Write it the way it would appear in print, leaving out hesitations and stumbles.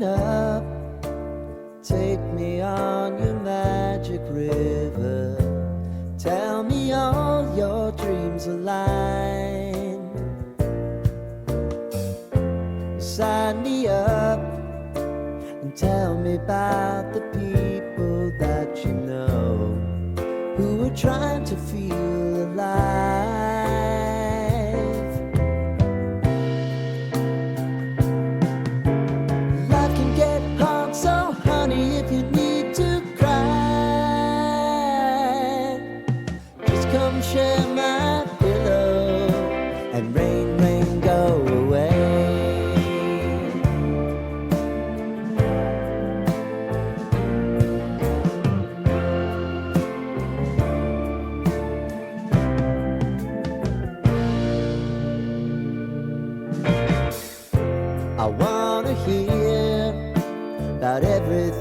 coming up. Take me on your magic river. Tell me all your dreams align. Sign me up and tell me about the people that you know who are trying to feel alive. Life can get hard, so honey, if you need to cry, just come share my pillow and rain, rain, go away. I wanna hear about everything